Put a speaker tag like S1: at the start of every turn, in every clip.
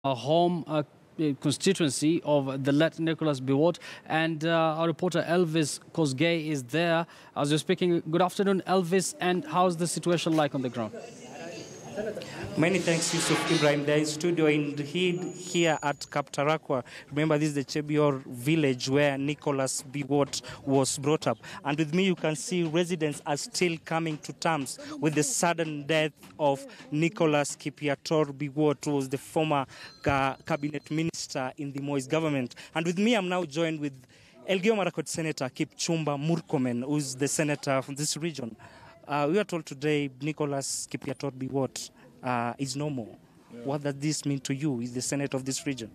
S1: home constituency of the late Nicholus Biwott, and our reporter Elvis Kosgei is there. As you're speaking, good afternoon, Elvis, and how's the situation like on the ground?
S2: Many thanks, Yusuf Ibrahim. There is studio here at Kaptarakwa. Remember, this is the Chebior village where Nicholus Biwott was brought up. And with me, you can see residents are still coming to terms with the sudden death of Nicholus Biwott, who was the former cabinet minister in the Moise government. And with me, I'm now joined with Elgeyo Marakwet Senator Kipchumba Murkomen, who is the senator from this region. We are told today Nicholus Biwott is no more. Yeah. What does this mean to you? Is the Senate of this region?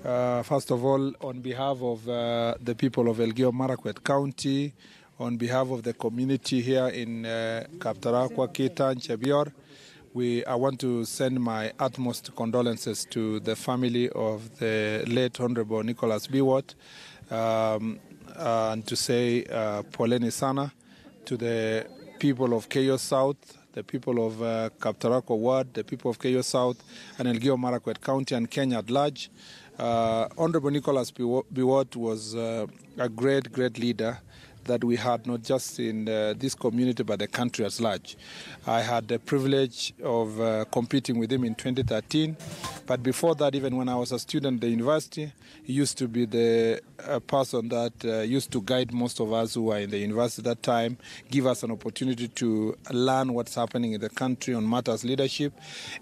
S3: First of all, on behalf of the people of Elgeyo Marakwet County, on behalf of the community here in Kaptarakwa, Kita, and Chebior, I want to send my utmost condolences to the family of the late Honorable Nicholus Biwott, and to say poleni sana to the people of Keiyo South, the people of Kaptarakwa Ward, the people of Keiyo South, and Elgeyo Marakwet County and Kenya at large. Honorable Nicholus Biwott was a great leader that we had not just in this community but the country at large. I had the privilege of competing with him in 2013, but before that, even when I was a student at the university, he used to be the person that used to guide most of us who were in the university at that time, give us an opportunity to learn what's happening in the country on matters leadership,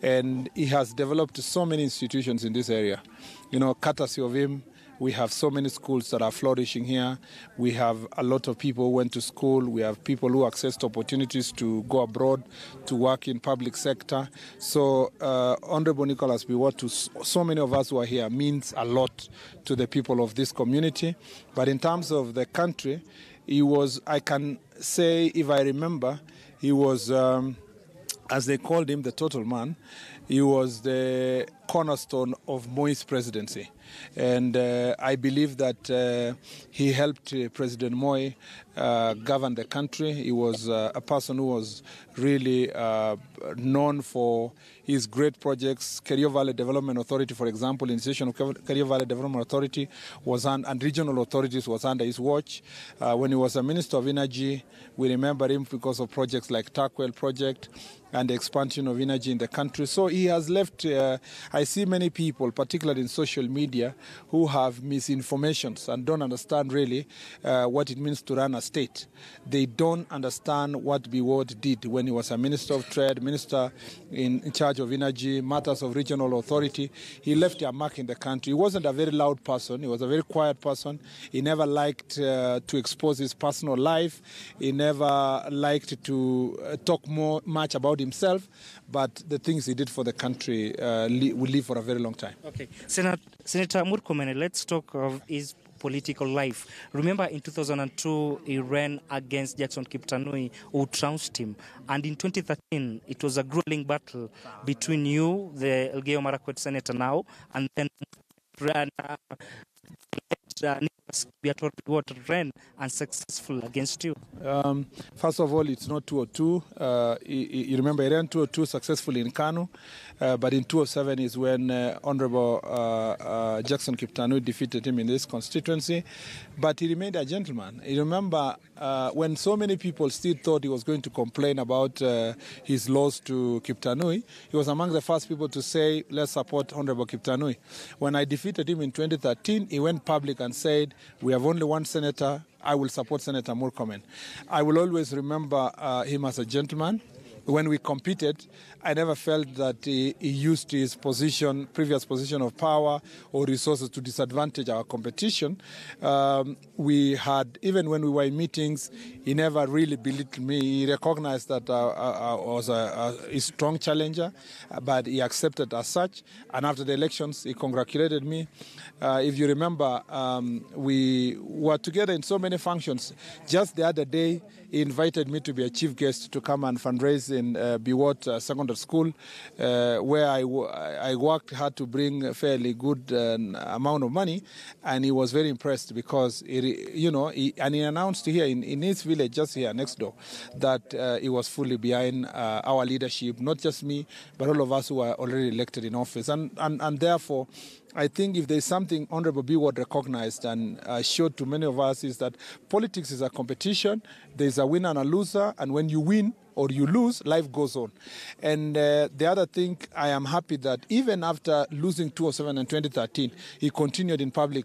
S3: and he has developed so many institutions in this area. You know, courtesy of him, we have so many schools that are flourishing here. We have a lot of people who went to school. We have people who accessed opportunities to go abroad, to work in public sector. So Honorable Nicholus Biwott, to so many of us who are here, means a lot to the people of this community. But in terms of the country, he was, I can say, if I remember, he was, as they called him, the total man. He was the cornerstone of Moise presidency. And I believe that he helped President Moi govern the country. He was a person who was really known for his great projects. Keiyo Valley Development Authority, for example, initiation of Keiyo Valley Development Authority and regional authorities was under his watch. When he was a Minister of Energy, we remember him because of projects like Takwel project and the expansion of energy in the country. So he has left, I see many people, particularly in social media, who have misinformations and don't understand really what it means to run a state. They don't understand what Biwott did when he was a Minister of Trade, Minister in charge of energy, matters of regional authority. He left a mark in the country. He wasn't a very loud person. He was a very quiet person. He never liked to expose his personal life. He never liked to talk much about himself, but the things he did for the country will live for a very long time.
S2: Okay. Senator Murkomen, let's talk of his political life. Remember, in 2002, he ran against Jackson Kiptanui, who trounced him. And in 2013, it was a grueling battle between you, the Elgeyo Marakwet senator now, and then Nicholus Biwott ran unsuccessful against you.
S3: First of all, it's not 202. You remember, he ran 202 successfully in Kano, but in 207 is when Honorable Jackson Kiptanui defeated him in this constituency. But he remained a gentleman. You remember when so many people still thought he was going to complain about his loss to Kiptanui, he was among the first people to say, let's support Honorable Kiptanui. When I defeated him in 2013, he went public and said, we have only one senator, I will support Senator Murkomen. I will always remember him as a gentleman. When we competed, I never felt that he used his previous position of power or resources to disadvantage our competition. We had, even when we were in meetings, he never really belittled me. He recognized that I was a strong challenger, but he accepted as such. And after the elections, he congratulated me. If you remember, we were together in so many functions. Just the other day, he invited me to be a chief guest to come and fundraise in Biwott Secondary School, where I worked hard to bring a fairly good amount of money, and he was very impressed because, he announced here in his village, just here next door, that he was fully behind our leadership, not just me, but all of us who are already elected in office. And therefore, I think if there's something Honorable Biwott recognized and showed to many of us is that politics is a competition. There's a winner and a loser, and when you win or you lose, life goes on. And the other thing, I am happy that even after losing 2007 and 2013, he continued in public,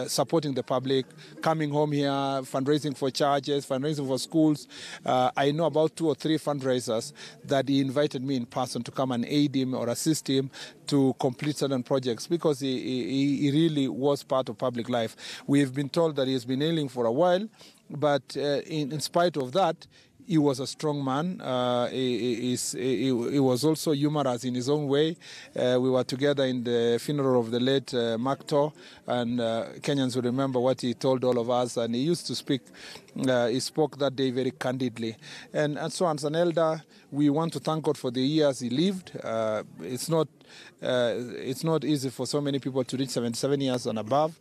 S3: supporting the public, coming home here, fundraising for churches, fundraising for schools. I know about 2 or 3 fundraisers that he invited me in person to come and aid him or assist him to complete certain projects because he really was part of public life. We have been told that he has been ailing for a while, but in spite of that, he was a strong man. He was also humorous in his own way. We were together in the funeral of the late Makto, and Kenyans will remember what he told all of us. And he used to speak, he spoke that day very candidly. And so as an elder, we want to thank God for the years he lived. It's not easy for so many people to reach 77 years and above.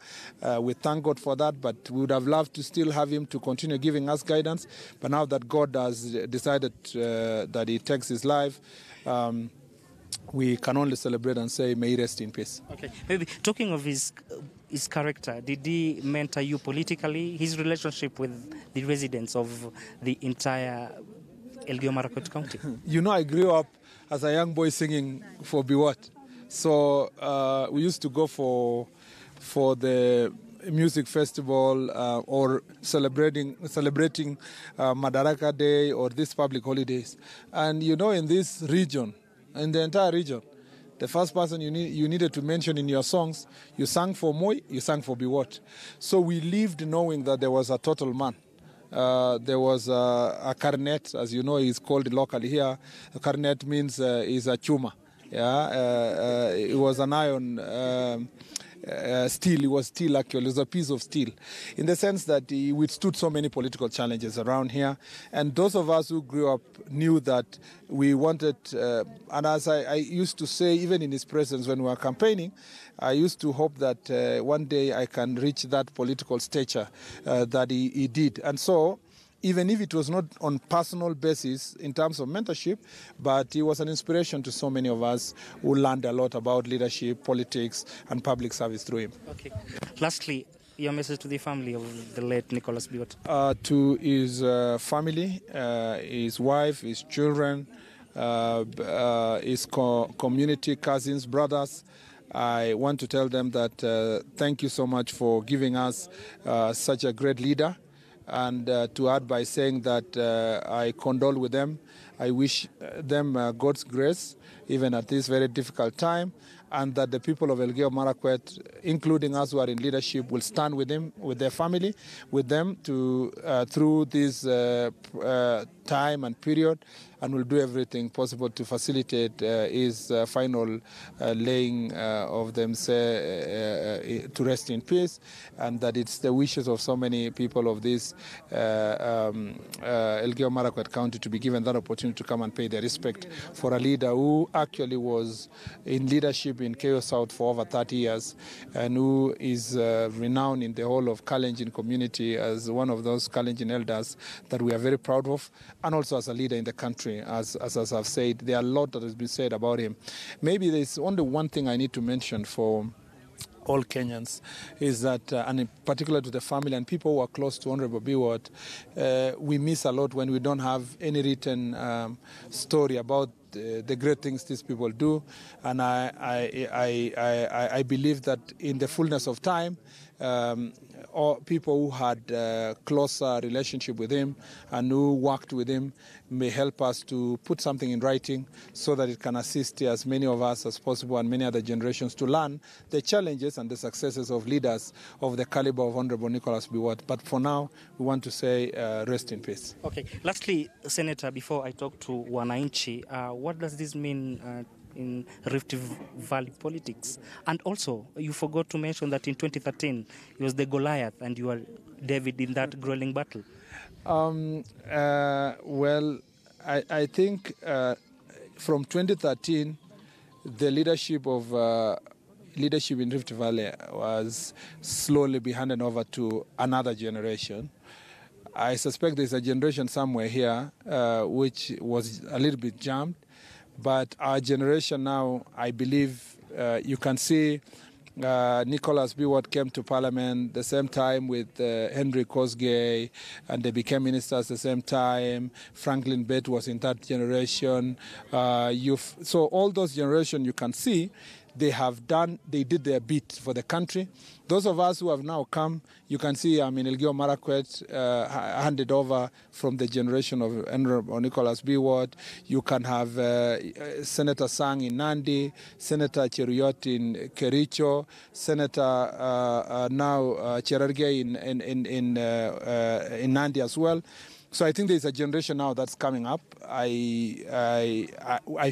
S3: We thank God for that, but we would have loved to still have him to continue giving us guidance. But now that God has decided that he takes his life, we can only celebrate and say, may he rest in peace.
S2: Okay, maybe talking of his character, did he mentor you politically? His relationship with the residents of the entire Elgeyo Marakwet County?
S3: I grew up as a young boy singing for Biwott. So we used to go for the music festival or celebrating Madaraka Day or these public holidays. And in this region, in the entire region, the first person you needed to mention in your songs, you sang for Moi, you sang for Biwott. So we lived knowing that there was a total man. There was a karnet, as you know, he's called locally here. A karnet means is a chuma. Yeah, it was an iron steel. It was steel, actually. It was a piece of steel, in the sense that he withstood so many political challenges around here. And those of us who grew up knew that we wanted, and as I used to say, even in his presence when we were campaigning, I used to hope that one day I can reach that political stature that he did. And so, even if it was not on personal basis in terms of mentorship, but he was an inspiration to so many of us who learned a lot about leadership, politics, and public service through him.
S2: Okay. Lastly, your message to the family of the late Nicholus Biwott.
S3: To his family, his wife, his children, his community, cousins, brothers, I want to tell them that thank you so much for giving us such a great leader. And to add by saying that I condole with them. I wish them God's grace, even at this very difficult time, and that the people of Elgeyo Marakwet, including us who are in leadership, will stand with him, with their family, with them to through this time and period, and will do everything possible to facilitate his final laying of them to rest in peace, and that it's the wishes of so many people of this Elgeyo Marakwet County to be given that opportunity to come and pay their respect for a leader who actually was in leadership in Keiyo South for over 30 years and who is renowned in the whole of Kalenjin community as one of those Kalenjin elders that we are very proud of, and also as a leader in the country. As I've said, there are a lot that has been said about him. Maybe there's only one thing I need to mention for all Kenyans is that, and in particular to the family and people who are close to Honorable Biwott, we miss a lot when we don't have any written story about the great things these people do. And I believe that in the fullness of time, or people who had closer relationship with him and who worked with him may help us to put something in writing so that it can assist as many of us as possible and many other generations to learn the challenges and the successes of leaders of the caliber of Honorable Nicholus Biwott. But for now, we want to say rest in peace.
S2: Okay. Lastly, Senator, before I talk to Wananchi, what does this mean in Rift Valley politics? And also, you forgot to mention that in 2013, it was the Goliath and you were David in that grueling battle.
S3: Well, I think from 2013, the leadership in Rift Valley was slowly being handed over to another generation. I suspect there's a generation somewhere here which was a little bit jammed, but our generation now, I believe, you can see Nicholus Biwott came to Parliament the same time with Henry Kosgei, and they became ministers the same time. Franklin Bett was in that generation. So all those generations, you can see, they did their bit for the country. Those of us who have now come, you can see, Elgeyo Marakwet handed over from the generation of Nicholus Biwott. You can have Senator Sang in Nandi, Senator Cheruiyot in Kericho, Senator now Cherargei in Nandi as well. So I think there's a generation now that's coming up. I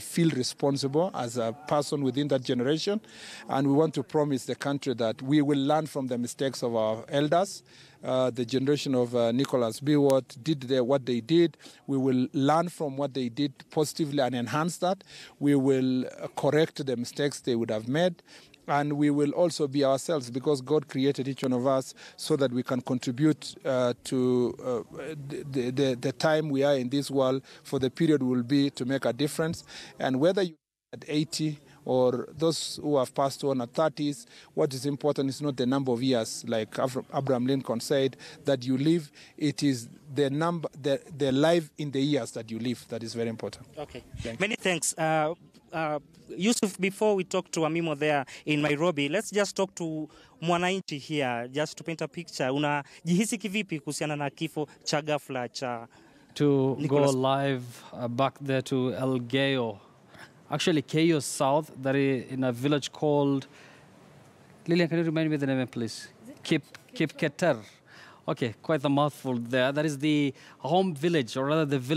S3: feel responsible as a person within that generation, and we want to promise the country that we will learn from the mistakes of our elders. The generation of Nicholus Biwott did what they did. We will learn from what they did positively and enhance that. We will correct the mistakes they would have made. And we will also be ourselves, because God created each one of us so that we can contribute to the time we are in this world, for the period will be to make a difference. And whether you're at 80 or those who have passed on at 30s, what is important is not the number of years, like Abraham Lincoln said, that you live. It is the life in the years that you live that is very important.
S2: Okay. Many thanks. Yusuf, before we talk to Amimo there in Nairobi, let's just talk to mwananchi here, just to paint a picture. Unajihisi kivipi kuhusiana na kifo cha ghafla cha
S1: Nicholas? Go live back there to Elgeyo. Actually, Keiyo South, that is in a village called... Lilian, can you remind me the name, please? Kipketer. Okay, quite a mouthful there. That is the home village, or rather the village